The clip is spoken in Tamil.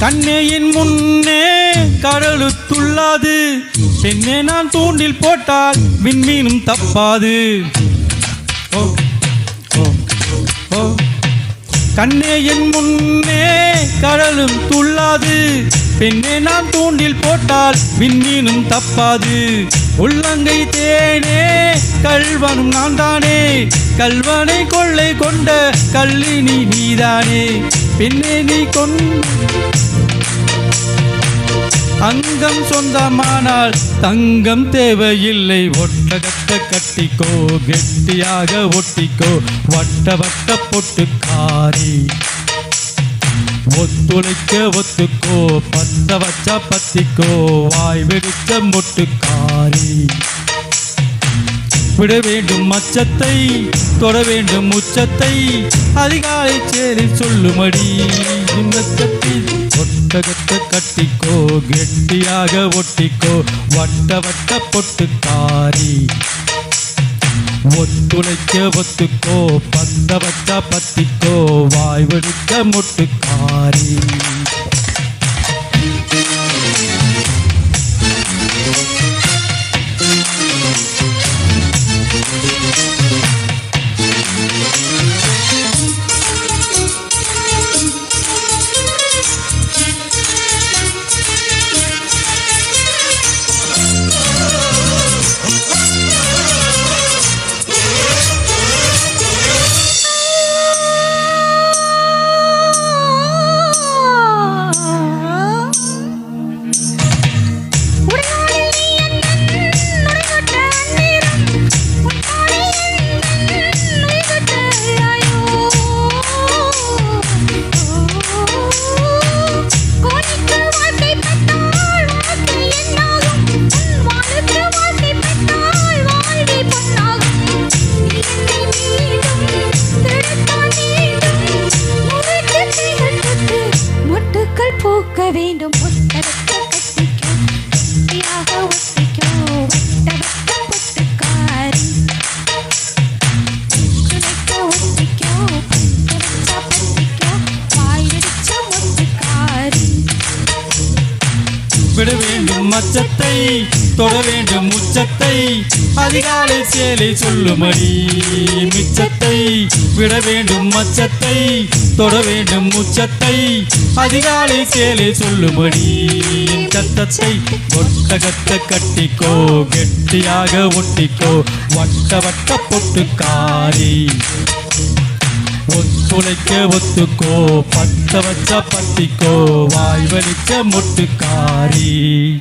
கண்ணேயின் முன்னே கடலுத்துள்ளாது, பெண்ணே நான் தூண்டில் போட்டால் விண்மீனும் தப்பாது. கண்ணேயின் முன்னே கடலும் துள்ளாது, பெண்ணே நான் தூண்டில் போட்டால் விண்மீனும் தப்பாது. உள்ளங்கை தேனே கல்வனும் நான் தானே, கல்வனை கொள்ளை கொண்ட கல்லினி நீதானே. பெண்ணே நீ அங்கம் சொந்தமானால் தங்கம் தேவையில்லை. ஒட்டகத்தை கட்டிக்கோ, கெட்டியாக ஒட்டிக்கோ, வட்ட வட்ட பொட்டுக்காரி. ஒத்துழைக்க ஒத்துக்கோ, பத்த வச்சா பத்திக்கோ, வாய் வெடிச்ச மொட்டுக்காரி. விட வேண்டும் மச்சத்தை, தொட வேண்டும் உச்சத்தை, அதிகாலை சேரி சொல்லுமடி. ஒட்டகத்தை கட்டிக்கோ, கெட்டியாக ஒட்டிக்கோ, வட்ட வட்ட பொட்டுக்காரி. ஒத்துழைக்க ஒத்துக்கோ, பத்த வச்சா பத்திக்கோ, வாய் வெடிக்க மொட்டுக்காரி. விட வேண்டும் மச்சத்தை, தொட வேண்டும் உச்சத்தை, அதிகாலை சேலை சொல்லுமடி. மிச்சத்தை விட வேண்டும் மச்சத்தை, தொட வேண்டும் உச்சத்தை, அதிகாலை சேலை சொல்லுமடி. சத்தத்தை ஒட்டகத்தை கட்டிக்கோ, கெட்டியாக ஒட்டிக்கோ, வட்ட வட்ட பொட்டுக்காரி. ஒத்துழைக்க ஒத்துக்கோ, பத்த வச்சா பத்திக்கோ, வாய் வலிக்க முட்டுக்காரி.